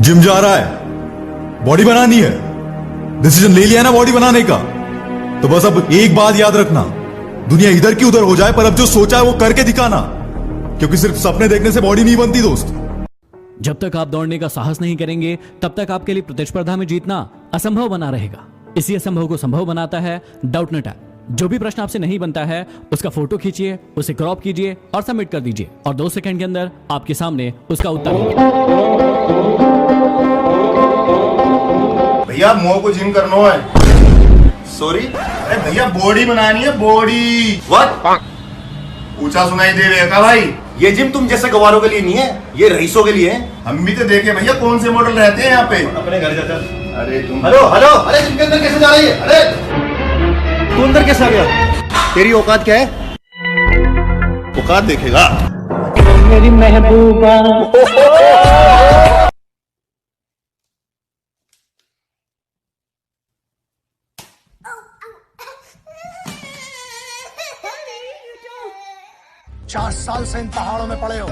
Gym जा रहा है, बॉडी बनानी है, डिसीजन ले लिया ना बॉडी बनाने का, तो बस अब एक बात याद रखना, दुनिया इधर की उधर हो जाए पर अब जो सोचा है वो करके दिखाना, क्योंकि सिर्फ सपने देखने से बॉडी नहीं बनती दोस्त। जब तक आप दौड़ने का साहस नहीं करेंगे तब तक आपके लिए प्रतिस्पर्धा में जीतना असंभव बना रहेगा। इसी असंभव को संभव बनाता है डाउटनेट ऐप। जो भी प्रश्न आपसे नहीं बनता है उसका फोटो खींचिए, उसे क्रॉप कीजिए और सबमिट कर दीजिए और 2 सेकंड के अंदर आपके सामने उसका उत्तर होगा। भैया मोह को जिम करना है। सॉरी, अरे भैया बॉडी बनानी है, बॉडी। व्हाट? ऊंचा सुनाई दे रहा है भाई? ये जिम तुम जैसे गवारों के लिए नहीं है, ये रईसों के लिए है। हम भी तो देखे भैया कौन से मॉडल रहते हैं यहाँ पे। अपने घर जाता। अरे तुम हेलो हेलो, अरे जिम के अंदर कैसे जा रही है? अरे तू अंदर कैसे आ गया? तेरी औकात क्या है? औकात देखेगा। मेरी महबूबा। 4 साल से इन पहाड़ों में पड़े हो,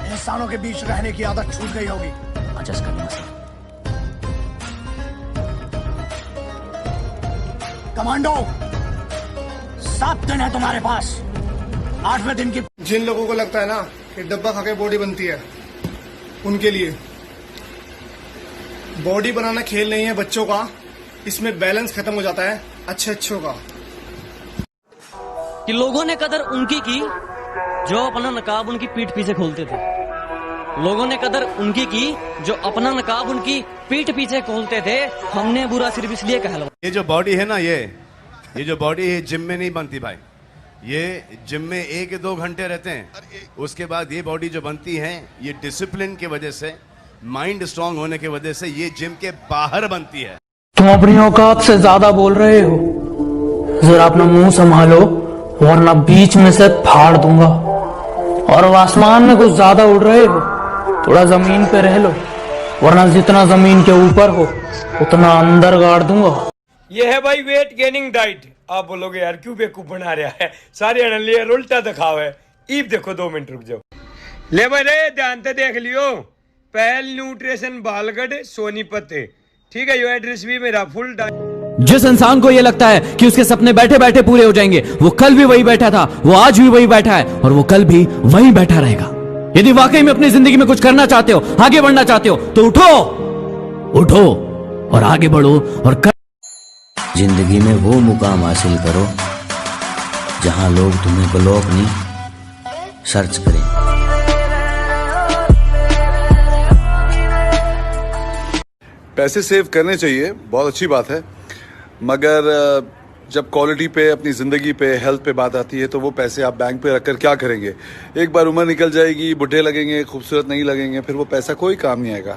इंसानों के बीच रहने की आदत छूट गई होगी। एडजस्ट कर लो सर। कमांडो, 7 दिन है तुम्हारे पास। 8वें दिन की जिन लोगों को लगता है ना कि डब्बा खा के बॉडी बनती है, उनके लिए बॉडी बनाना खेल नहीं है बच्चों का। इसमें बैलेंस खत्म हो जाता है अच्छों का। कि लोगों ने कदर उनकी की जो अपना नकाब उनकी पीठ पीछे खोलते थे। लोगों ने कदर उनकी की जो अपना नकाब उनकी पीठ पीछे खोलते थे। हमने बुरा सिर्फ इसलिए कहलवा। ये जो बॉडी है ना, ये जो बॉडी है जिम में नहीं बनती भाई। ये जिम में 1-2 घंटे रहते हैं, उसके बाद ये बॉडी जो बनती है ये डिसिप्लिन की वजह से, माइंड स्ट्रांग होने की वजह से ये जिम के बाहर बनती है। तुम अपनी औकात से ज्यादा बोल रहे हो, जरा अपना मुंह संभालो वरना बीच में से फाड़ दूंगा। और अब आसमान में कुछ ज्यादा उड़ रहे हो, थोड़ा जमीन पे रह लो वरना जितना जमीन के ऊपर हो उतना अंदर गाड़ दूंगा। ये है भाई वेट गेनिंग डाइट। आप बोलोगे यार क्यों बेवकूफ बना रहा है, सारे अनलियर उल्टा दिखाओ है। ईब देखो 2 मिनट रुक जाओ। ले भाई रे ध्यान से देख लियो, पहल न्यूट्रिशन बालगढ़ सोनीपत, ठीक है। यो एड्रेस भी मेरा फुल डाइट। जिस इंसान को यह लगता है कि उसके सपने बैठे बैठे पूरे हो जाएंगे, वो कल भी वही बैठा था, वो आज भी वही बैठा है और वो कल भी वही बैठा रहेगा। यदि वाकई में अपनी जिंदगी में कुछ करना चाहते हो, आगे बढ़ना चाहते हो, तो उठो और आगे बढ़ो और कर। जिंदगी में वो मुकाम हासिल करो जहां लोग तुम्हें ब्लॉक नहीं सर्च करें। पैसे सेव करने चाहिए, बहुत अच्छी बात है, मगर जब क्वालिटी पे, अपनी ज़िंदगी पे, हेल्थ पे बात आती है तो वो पैसे आप बैंक पे रखकर क्या करेंगे? एक बार उम्र निकल जाएगी, बुढ़े लगेंगे, खूबसूरत नहीं लगेंगे, फिर वो पैसा कोई काम नहीं आएगा।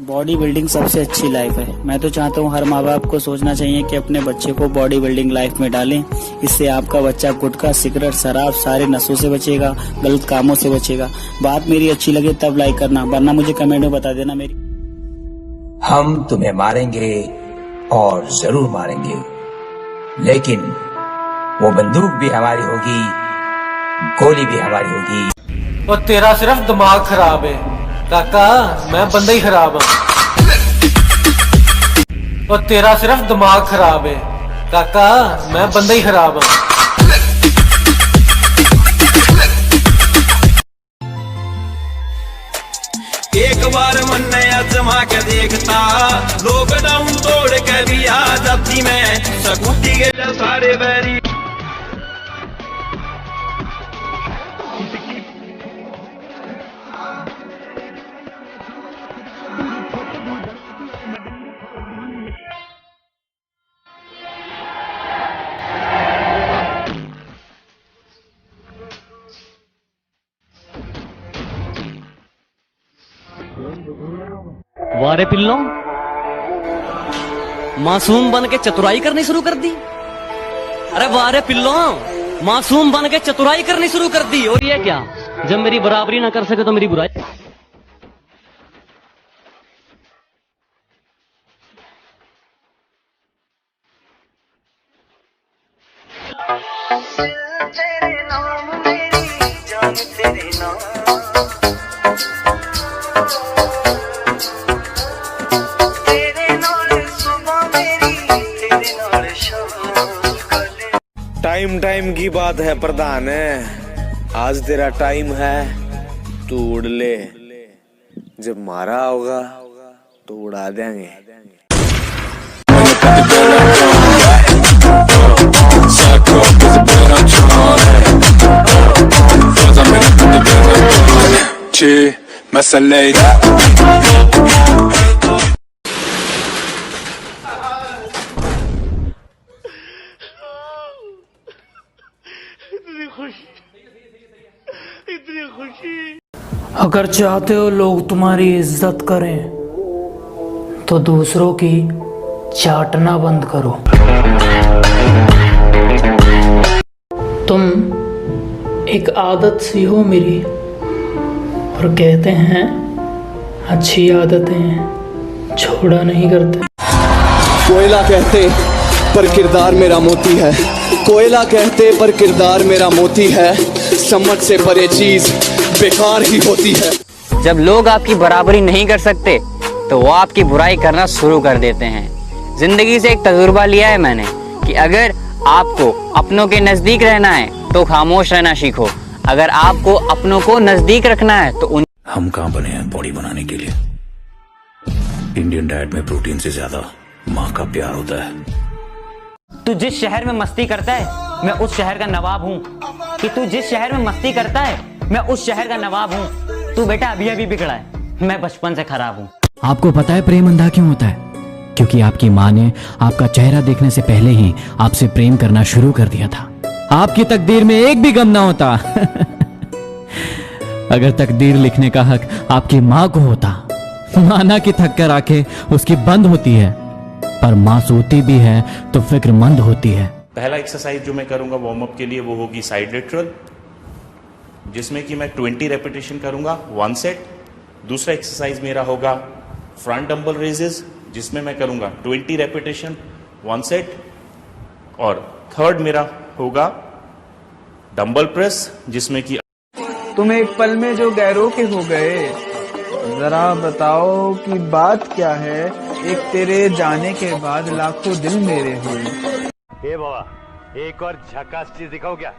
बॉडी बिल्डिंग सबसे अच्छी लाइफ है। मैं तो चाहता हूँ हर माँ बाप को सोचना चाहिए कि अपने बच्चे को बॉडी बिल्डिंग लाइफ में डालें। इससे आपका बच्चा गुटखा, सिगरेट, शराब, सारे नशों से बचेगा, गलत कामों से बचेगा। बात मेरी अच्छी लगे तब लाइक करना, वरना मुझे कमेंट में बता देना। मेरी हम तुम्हें मारेंगे और जरूर मारेंगे, लेकिन वो बंदूक भी हमारी होगी, गोली भी हमारी होगी। और तेरा सिर्फ दिमाग खराब है काका, मैं बंदा ही खराब हूँ। और तेरा सिर्फ दिमाग खराब है काका, मैं बंदा ही खराब हूँ। एक बार मन ने आजमा के देखता, लॉकडाउन तोड़ के भी आ जाती मैं सकूटी के सारे बैरी। वारे पिल्लो, मासूम बन के चतुराई करनी शुरू कर दी। अरे वारे पिल्लो, मासूम बन के चतुराई करनी शुरू कर दी। और ये क्या, जब मेरी बराबरी ना कर सके तो मेरी बुराई। तेरे नाम मेरी जान, तेरे नाम टाइम की बात है प्रधान है। आज तेरा टाइम है, तू उड़ ले। जब मारा होगा तो उड़ा देंगे। इतनी खुशी। अगर चाहते हो लोग तुम्हारी इज्जत करें तो दूसरों की चाटना बंद करो। तुम एक आदत सी हो मेरी, और कहते हैं अच्छी आदतें छोड़ा नहीं करते। कोयला कहते पर किरदार मेरा मोती है, कोयला कहते पर किरदार मेरा मोती है। समझ से परे चीज बेकार ही होती है। जब लोग आपकी बराबरी नहीं कर सकते तो वो आपकी बुराई करना शुरू कर देते हैं। जिंदगी से एक तजुर्बा लिया है मैंने कि अगर आपको अपनों के नजदीक रहना है तो खामोश रहना सीखो, अगर आपको अपनों को नजदीक रखना है तो उन हम कहाँ बने हैं बॉडी बनाने के लिए? इंडियन डाइट में प्रोटीन से ज्यादा माँ का प्यार होता है। तू जिस शहर में मस्ती करता है मैं उस शहर का नवाब हूँ, कि तू जिस शहर में मस्ती करता है मैं उस शहर का नवाब हूँ। तू बेटा अभी अभी बिगड़ा है, मैं बचपन से खराब हूँ। आपको पता है प्रेम अंधा क्यों होता है? क्योंकि आपकी माँ ने आपका चेहरा देखने से पहले ही आपसे प्रेम करना शुरू कर दिया था। आपकी तकदीर में एक भी गम ना होता। अगर तकदीर लिखने का हक आपकी माँ को होता, माना कि थक कर आंखें उसकी बंद होती है, पर माँ सोती भी है तो फिक्रमंद होती है। पहला एक्सरसाइज जो मैं करूंगा वार्म अप के लिए वो होगी साइड लेटरल, जिसमें कि मैं 20 रेपिटेशन करूंगा 1 सेट। दूसरा एक्सरसाइज मेरा होगा फ्रंट डंबल रेजेस, जिसमें मैं करूंगा 20 रेपिटेशन 1 सेट। और थर्ड मेरा होगा डंबल प्रेस, जिसमें कि तुम एक पल में जो गैरों के हो गए, जरा बताओ कि बात क्या है। एक तेरे जाने के बाद लाखों दिल मेरे हुए। ए बाबा, एक और झकास चीज दिखाओ क्या?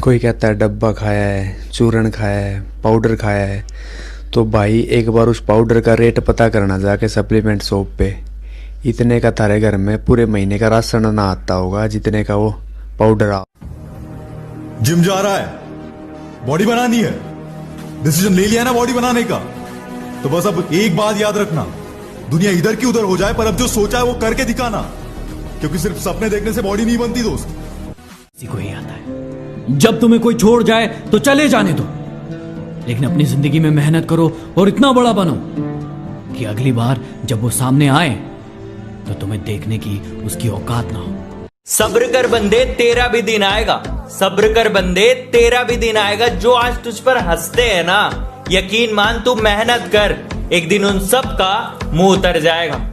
कोई कहता है डब्बा खाया है, चूरन खाया है, पाउडर खाया है, तो भाई एक बार उस पाउडर का रेट पता करना जाके सप्लीमेंट शॉप पे। इतने का तारे घर में पूरे महीने का राशन ना आता होगा जितने का वो पाउडर आ। जिम जा रहा है, बॉडी बनानी है, डिसीजन ले लिया ना बॉडी बनाने का, तो बस अब एक बात याद रखना, दुनिया इधर की उधर हो जाए पर अब जो सोचा है वो करके दिखाना, क्योंकि सिर्फ सपने देखने से बॉडी नहीं बनती दोस्त। किसी को ही आता है जब तुम्हें कोई छोड़ जाए तो चले जाने दो, लेकिन अपनी जिंदगी में मेहनत करो और इतना बड़ा बनो कि अगली बार जब वो सामने आए तो तुम्हें देखने की उसकी औकात ना हो। सब्र कर बंदे, तेरा भी दिन आएगा। सब्र कर बंदे, तेरा भी दिन आएगा। जो आज तुझ पर हंसते हैं ना, यकीन मान तू मेहनत कर, एक दिन उन सब का मुंह उतर जाएगा।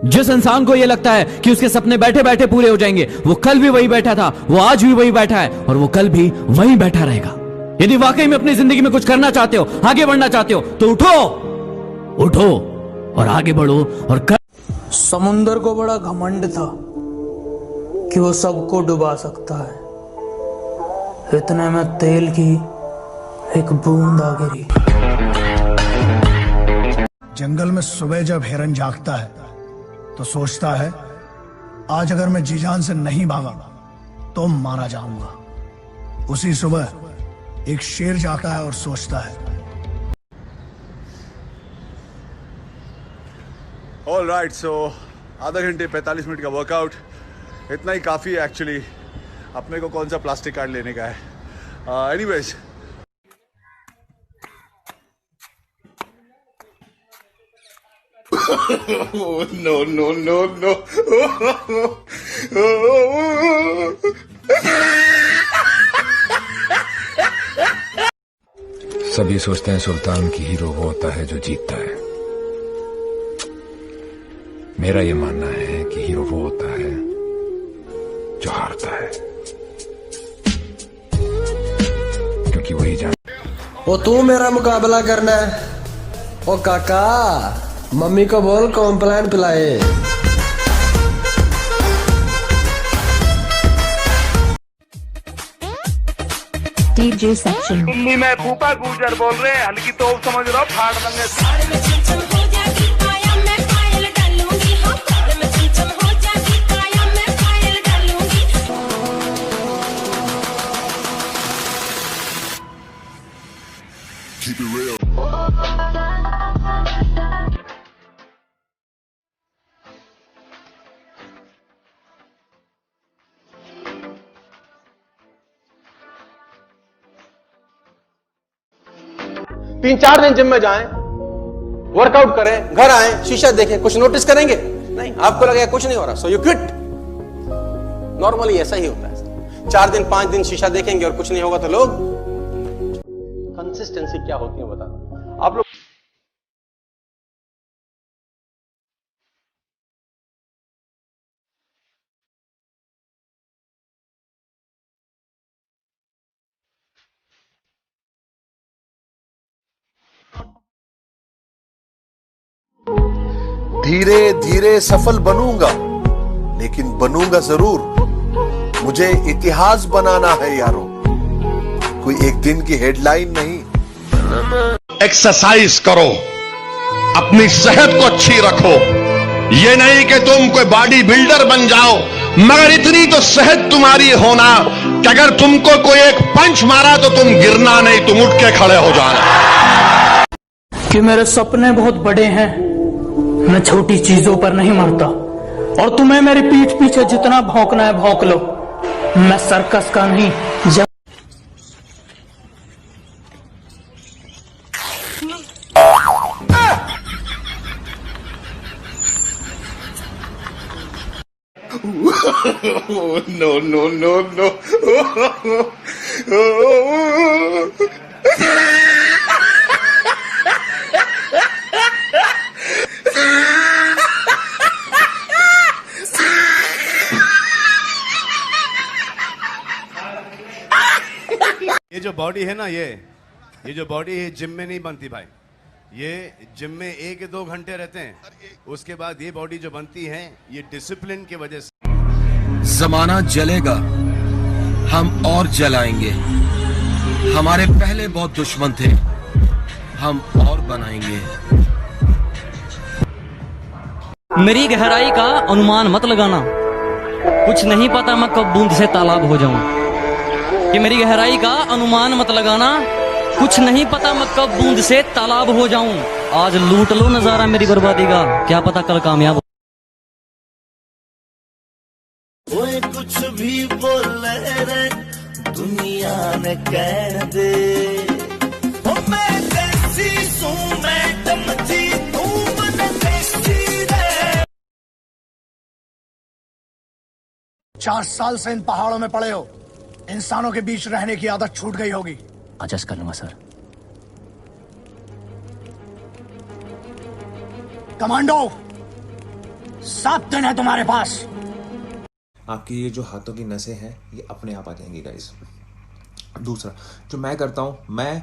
जिस इंसान को यह लगता है कि उसके सपने बैठे बैठे पूरे हो जाएंगे, वो कल भी वही बैठा था, वो आज भी वही बैठा है और वो कल भी वही बैठा रहेगा। यदि वाकई में अपनी जिंदगी में कुछ करना चाहते हो, आगे बढ़ना चाहते हो, तो उठो, उठो और आगे बढ़ो और कर। समुंदर को बड़ा घमंड था कि वो सबको डुबा सकता है। इतने में तेल की एक बूंद आ गिरी। जंगल में सुबह जब हिरन जागता है तो सोचता है आज अगर मैं जी जान से नहीं भागा तो मारा जाऊंगा। उसी सुबह एक शेर जाता है और सोचता है ऑल राइट, सो आधा घंटे 45 मिनट का वर्कआउट इतना ही काफ़ी है एक्चुअली। अपने को कौन सा प्लास्टिक कार्ड लेने का है। Anyways no no no no. सभी सोचते हैं सुल्तान की हीरो वो होता है जो जीतता है। मेरा ये मानना है कि हीरो वो होता है जो हारता है, क्योंकि वही जान। वो तू मेरा मुकाबला करना है? ओ काका, मम्मी को बोल कॉम्प्लान पिलाए। DJ section. दिल्ली में फूफा गुजर बोल रहे हैं, हल्की तोप समझ रहा, फाड़ देंगे। Keep it real. तीन चार दिन जिम में जाएं, वर्कआउट करें, घर आएं, शीशा देखें, कुछ नोटिस करेंगे? नहीं, आपको लगेगा कुछ नहीं हो रहा, सो यू क्विट। नॉर्मली ऐसा ही होता है। 4 दिन 5 दिन शीशा देखेंगे और कुछ नहीं होगा तो लोग। कंसिस्टेंसी क्या होती है बता आप लोग। धीरे धीरे सफल बनूंगा, लेकिन बनूंगा जरूर। मुझे इतिहास बनाना है यारों, कोई एक दिन की हेडलाइन नहीं। एक्सरसाइज करो, अपनी सेहत को अच्छी रखो। ये नहीं कि तुम कोई बॉडी बिल्डर बन जाओ, मगर इतनी तो सेहत तुम्हारी होना कि अगर तुमको कोई एक पंच मारा तो तुम गिरना नहीं, तुम उठ के खड़े हो जाना। कि मेरे सपने बहुत बड़े हैं, मैं छोटी चीजों पर नहीं मरता। और तुम्हें मेरी पीठ पीछे जितना भौंकना है भौंक लो, मैं सर्कस का नहीं। No no no no. ये जो बॉडी है ना, ये जो बॉडी है जिम में नहीं बनती भाई। ये जिम में 1-2 घंटे रहते हैं, उसके बाद ये बॉडी जो बनती है ये डिसिप्लिन की वजह से। जमाना जलेगा, हम और जलाएंगे। हमारे पहले बहुत दुश्मन थे, हम और बनाएंगे। मेरी गहराई का अनुमान मत लगाना, कुछ नहीं पता मैं कब बूंद से तालाब हो जाऊं। कि मेरी गहराई का अनुमान मत लगाना, कुछ नहीं पता मैं कब बूंद से तालाब हो जाऊं। आज लूट लो नजारा मेरी बर्बादी का, क्या पता कल कामयाब हो। ओए कुछ भी बोले रे दुनिया ने कह दे, ओ मैं कैसी सू मैडम जी तू मन कैसी रे। 4 साल से इन पहाड़ों में पड़े हो, इंसानों के बीच रहने की आदत छूट गई होगी। एडजस्ट कर लूंगा सर। कमांडो, 7 दिन है तुम्हारे पास। आपकी ये जो हाथों की नसें हैं ये अपने आप आ जाएंगी गाइस। दूसरा जो मैं करता हूँ, मैं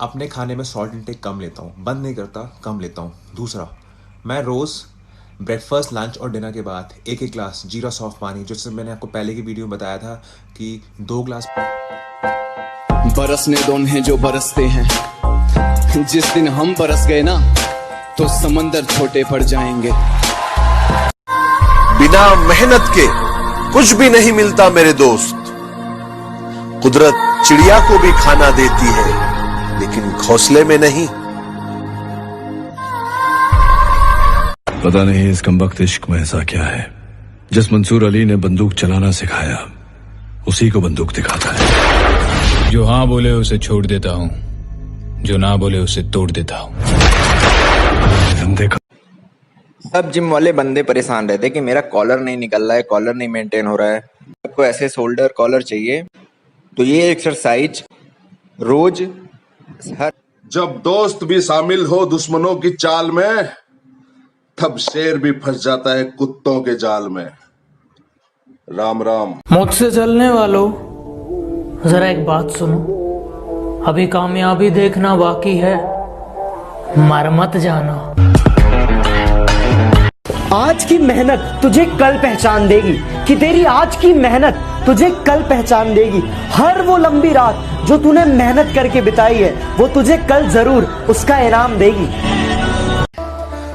अपने खाने में सॉल्ट इंटेक कम लेता हूँ, बंद नहीं करता, कम लेता हूँ। दूसरा मैं रोज़ ब्रेकफास्ट, लंच और डिनर के बाद 1-1 ग्लास जीरा सॉफ्ट पानी, जिससे मैंने आपको पहले की वीडियो में बताया था कि 2 ग्लास। बरसने दो हैं जो बरसते हैं, जिस दिन हम बरस गए ना तो समंदर छोटे पड़ जाएंगे। बिना मेहनत के कुछ भी नहीं मिलता मेरे दोस्त। कुदरत चिड़िया को भी खाना देती है, लेकिन घोंसले में नहीं। पता नहीं इस कमबख्त इश्क में ऐसा क्या है, जिस मंसूर अली ने बंदूक चलाना सिखाया उसी को बंदूक दिखाता है। जो हाँ बोले उसे छोड़ देता हूँ, जो ना बोले उसे तोड़ देता हूँ। सब जिम वाले बंदे परेशान रहते कि मेरा कॉलर नहीं निकल रहा है, कॉलर नहीं मेंटेन हो रहा है। आपको ऐसे शोल्डर कॉलर चाहिए तो ये एक्सरसाइज रोज हर जब दोस्त भी शामिल हो दुश्मनों की चाल में, तब शेर भी फंस जाता है कुत्तों के जाल में। राम राम। मुझसे चलने वालों, जरा एक बात सुनो। अभी कामयाबी देखना बाकी है, मर मत जाना। आज की मेहनत तुझे कल पहचान देगी, कि तेरी आज की मेहनत तुझे कल पहचान देगी। हर वो लंबी रात जो तूने मेहनत करके बिताई है, वो तुझे कल जरूर उसका इनाम देगी।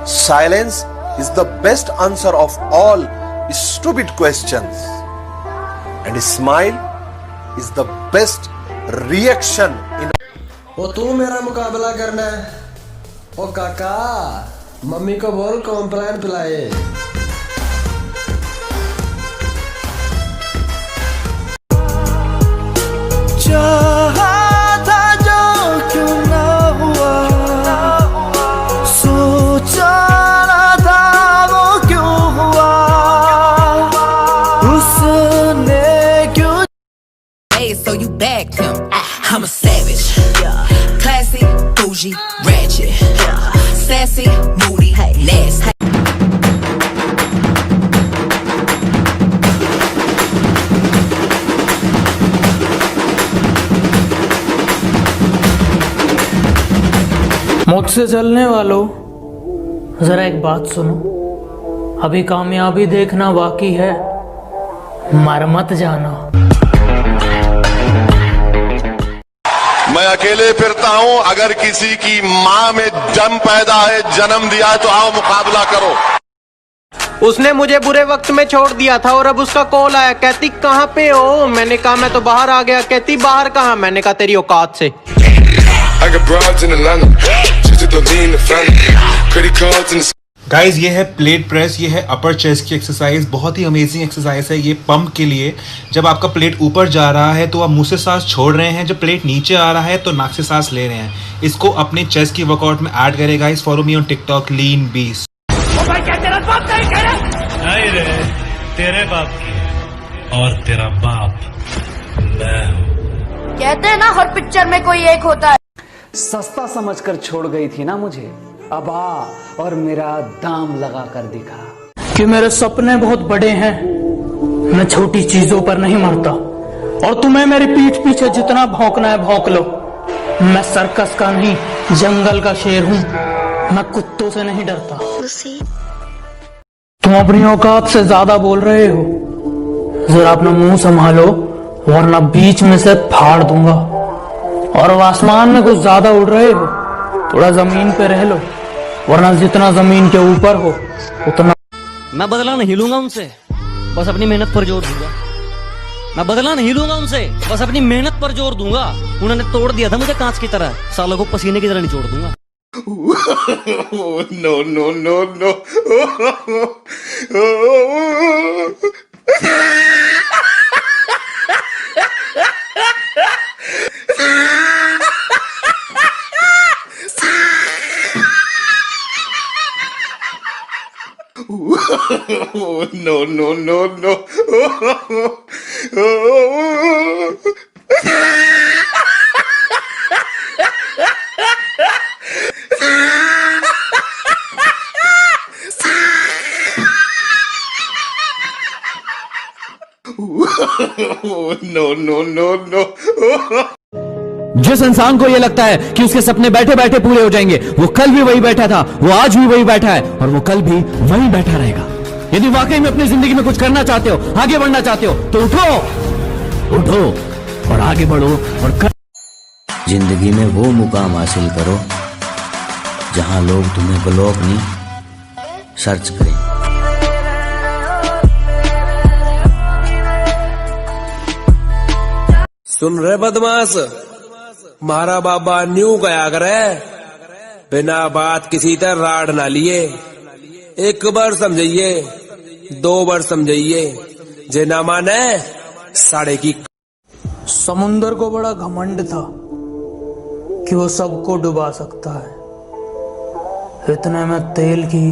Silence is the best answer of all stupid questions, and a smile is the best reaction in वो तू मेरा मुकाबला करना है। ओ काका, मम्मी को बोल कॉम्प्लान पिलाए। चाहा था जो क्यों ना हुआ, सोचा ना था वो क्यों हुआ, उसने क्यों। Hey, so you back him. I'm a savage. Classy, bougie, ratchet. Sassy, moody, nasty. मुझसे चलने वालों, जरा एक बात सुनो। अभी कामयाबी देखना बाकी है, मर मत जाना। मैं अकेले फिरता हूं, अगर किसी की मां में जम पैदा है, जन्म दिया है, तो आओ मुकाबला करो। उसने मुझे बुरे वक्त में छोड़ दिया था और अब उसका कॉल आया, कहती कहाँ पे हो? मैंने कहा मैं तो बाहर आ गया। कहती बाहर कहाँ? मैंने कहा तेरी औकात से। गाइज ये है प्लेट प्रेस, ये है अपर चेस्ट की एक्सरसाइज। बहुत ही अमेजिंग एक्सरसाइज है ये पंप के लिए। जब आपका प्लेट ऊपर जा रहा है तो आप मुंह से सांस छोड़ रहे हैं, जब प्लेट नीचे आ रहा है तो नाक से सांस ले रहे हैं। इसको अपने चेस्ट की वर्कआउट में ऐड करें guys. Follow me on TikTok lean beast. नहीं रे, तेरे बाप की और तेरा बाप मैं हूं। कहते हैं ना हर पिक्चर में कोई एक होता है। सस्ता समझकर छोड़ गई थी ना मुझे, अब आ और मेरा दाम लगा कर दिखा। कि मेरे सपने बहुत बड़े हैं, मैं छोटी चीजों पर नहीं मरता। और तुम्हें मेरी पीठ पीछे जितना भौंकना है भौंक लो। मैं सर्कस का नहीं, जंगल का शेर हूँ। मैं कुत्तों से नहीं डरता। तुम अपनी औकात से ज्यादा बोल रहे हो, जरा अपना मुंह संभालो वरना बीच में से फाड़ दूंगा। और आसमान में कुछ ज्यादा उड़ रहे हो, थोड़ा जमीन पे रह लो, वरना जितना जमीन के ऊपर हो उतना। मैं बदला नहीं लूंगा उनसे, बस अपनी मेहनत पर जोर दूंगा। मैं बदला नहीं लूंगा उनसे, बस अपनी मेहनत पर जोर दूंगा। उन्होंने तोड़ दिया था मुझे कांच की तरह, सालों को पसीने की तरह निचोड़ दूंगा। No no no no. No, no, no, no. No, no, no, no. जिस इंसान को यह लगता है कि उसके सपने बैठे बैठे पूरे हो जाएंगे, वो कल भी वही बैठा था, वो आज भी वही बैठा है और वो कल भी वही बैठा रहेगा। यदि वाकई में अपनी जिंदगी में कुछ करना चाहते हो, आगे बढ़ना चाहते हो, तो उठो और आगे बढ़ो और कर। जिंदगी में वो मुकाम हासिल करो जहां लोग तुम्हें ब्लॉक नहीं सर्च करें। सुन रहे बदमाश, मारा बाबा न्यू गया करे, बिना बात किसी तरह राड ना लिए। एक बार समझिए, 2 बार समझिए, जे ना माने साढ़े की। समुंदर को बड़ा घमंड था कि वो सबको डुबा सकता है। इतने में तेल की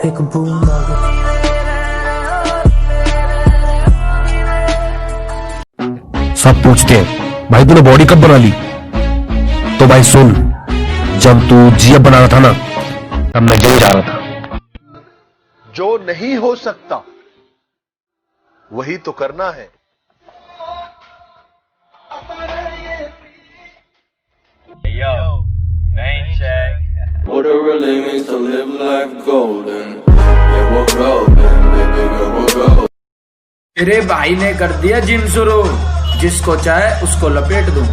एक बूंद आगे। सब पूछते हैं भाई तूने बॉडी कब बना ली, तो भाई सुन, जब तू जीएफ बना रहा था ना, तब मैं जिम जा रहा था। जो नहीं हो सकता वही तो करना है। What it really means to live life golden. Yeah, we're golden, baby girl, we're golden. मेरे भाई ने कर दिया जिम शुरू, जिसको चाहे उसको लपेट दूं।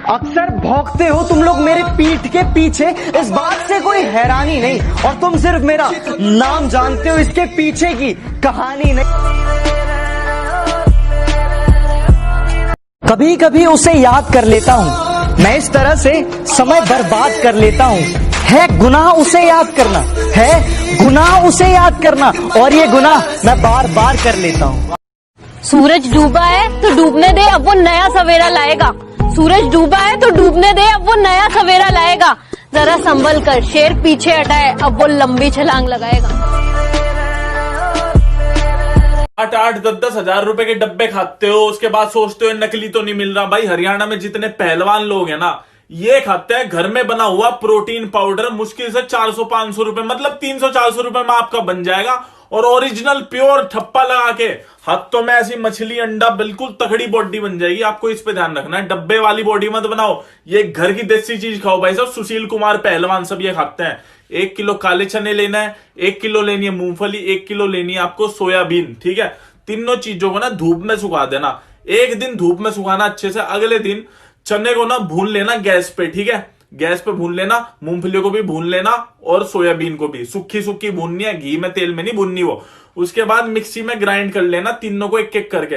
अक्सर भौंकते हो तुम लोग मेरे पीठ के पीछे, इस बात से कोई हैरानी नहीं, और तुम सिर्फ मेरा नाम जानते हो, इसके पीछे की कहानी नहीं। कभी कभी उसे याद कर लेता हूँ, मैं इस तरह से समय बर्बाद कर लेता हूँ। है गुनाह उसे याद करना, है गुनाह उसे याद करना, और ये गुनाह मैं बार बार कर लेता हूँ। सूरज डूबा है तो डूबने दे, अब वो नया सवेरा लाएगा। सूरज डूबा है तो डूबने दे, अब वो नया सवेरा लाएगा। जरा संभल कर, शेर पीछे हटाए, अब वो लंबी छलांग लगाएगा। 8-8, 10-10 हजार रुपए के डब्बे खाते हो, उसके बाद सोचते हो नकली तो नहीं मिल रहा। भाई हरियाणा में जितने पहलवान लोग हैं ना, ये खाते हैं घर में बना हुआ प्रोटीन पाउडर, मुश्किल से 400-500 रुपए, मतलब 300-400 रुपए में आपका बन जाएगा। और ओरिजिनल प्योर ठप्पा लगा के हाथों में ऐसी मछली अंडा, बिल्कुल तगड़ी बॉडी बन जाएगी। आपको इस पे ध्यान रखना है, डब्बे वाली बॉडी मत बनाओ, ये घर की देसी चीज खाओ। भाई साहब सुशील कुमार पहलवान सब ये खाते हैं। 1 किलो काले चने लेना है, 1 किलो लेनी है मूंगफली, 1 किलो लेनी है आपको सोयाबीन, ठीक है। तीनों चीजों को ना धूप में सुखा देना, एक दिन धूप में सुखाना अच्छे से, अगले दिन चने को ना भून लेना गैस पे, ठीक है। गैस पे भून लेना, मूंगफली को भी भून लेना और सोयाबीन को भी सुखी सुखी भूननी है, घी में तेल में नहीं भूननी वो। उसके बाद मिक्सी में ग्राइंड कर लेना तीनों को एक एक करके,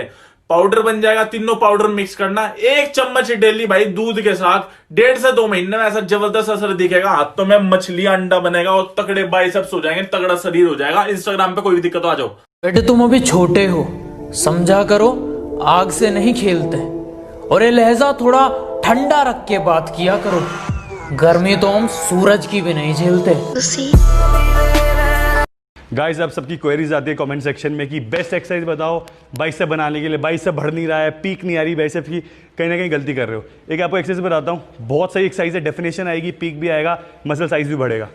पाउडर बन जाएगा। तीनों पाउडर मिक्स करना, 1 चम्मच डेली भाई दूध के साथ। 1.5 से 2 महीने में ऐसा जबरदस्त असर दिखेगा, हाथों में मछली अंडा बनेगा और तगड़े बाइसेप्स हो जाएंगे, तगड़ा शरीर हो जाएगा। इंस्टाग्राम पे कोई भी दिक्कत आ जाओ। बेटे तुम अभी छोटे हो, समझा करो, आग से नहीं खेलते, और ये लहजा थोड़ा ठंडा रख के बात किया करो, गर्मी तो हम सूरज की भी नहीं झेलते। गाइस अब सबकी क्वेरीज आती है कमेंट सेक्शन में कि बेस्ट एक्सरसाइज बताओ बाइसेप बनाने के लिए, बाइसेप बढ़ नहीं रहा है, पीक नहीं आ रही बाइसेप की, कहीं ना कहीं गलती कर रहे हो। एक आपको एक्सरसाइज बताता हूँ, बहुत सही एक्सरसाइज है, डेफिनेशन आएगी, पीक भी आएगा, मसल साइज भी बढ़ेगा।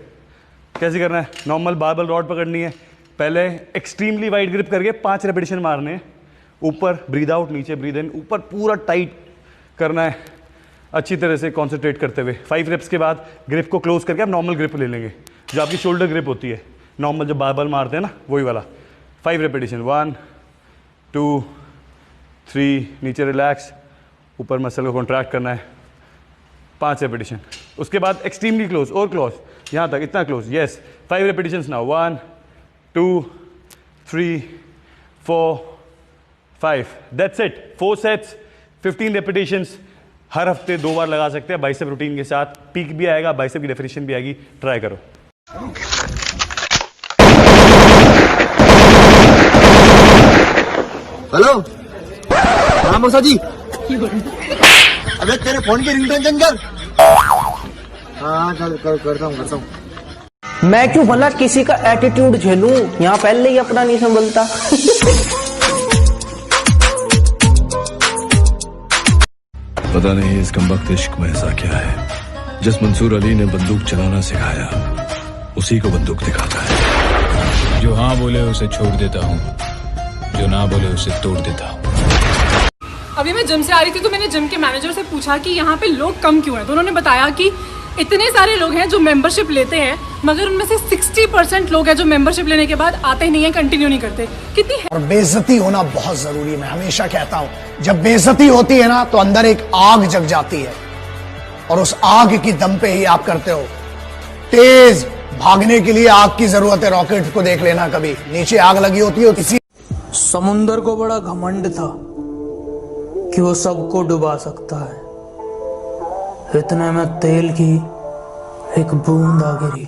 कैसे करना है? नॉर्मल बारबल रॉड पकड़नी है, पहले एक्सट्रीमली वाइड ग्रिप करके 5 रेपिटेशन मारने हैं, ऊपर ब्रीद आउट, नीचे ब्रीद इन, ऊपर पूरा टाइट करना है अच्छी तरह से कॉन्सेंट्रेट करते हुए। 5 रेप्स के बाद ग्रिप को क्लोज करके आप नॉर्मल ग्रिप ले लेंगे, जो आपकी शोल्डर ग्रिप होती है, नॉर्मल जो बारबल मारते हैं ना वही वाला। 5 रेपिटेशन, 1 2 3, नीचे रिलैक्स, ऊपर मसल को कॉन्ट्रैक्ट करना है, 5 रेपिटेशन। उसके बाद एक्सट्रीमली क्लोज और क्लोज, यहाँ तक इतना close, yes. 5 repetition now, 1 2 3 4 5, that's it. 4 sets, 15 repetitions, हर हफ्ते 2 बार लगा सकते हैं बाइसेप रूटीन के साथ, पीक भी आएगा, बाइसेप की डेफिनेशन भी आएगी, ट्राई करो। हेलो हाँ मौसा जी, अबे तेरे फोन की रिंगटोन चेंज कर। हाँ करता हूँ। मैं क्यों भला किसी का एटीट्यूड झेलूं, यहाँ पहले ही अपना नहीं संभलता। पता नहीं इस कमबख्त इश्क में ऐसा क्या है, जिस मंसूर अली ने बंदूक चलाना सिखाया उसी को बंदूक दिखाता है। जो हाँ बोले उसे छोड़ देता हूँ, जो ना बोले उसे तोड़ देता हूँ। अभी मैं जिम से आ रही थी तो मैंने जिम के मैनेजर से पूछा कि यहाँ पे लोग कम क्यों हैं, तो उन्होंने बताया कि इतने सारे लोग हैं जो मेंबरशिप लेते हैं, मगर उनमें से 60% लोग हैं जो मेंबरशिप लेने के बाद आते ही नहीं है, कंटिन्यू नहीं करते। कितनी और बेइज्जती होना बहुत जरूरी है। मैं हमेशा कहता हूं, जब बेइज्जती होती है ना तो अंदर एक आग जग जाती है, और उस आग की दम पे ही आप करते हो। तेज भागने के लिए आग की जरूरत है। रॉकेट को देख लेना, कभी नीचे आग लगी होती है किसी। समुंदर को बड़ा घमंड था कि वो सबको डुबा सकता है। इतने में तेल की एक बूंद आ गिरी।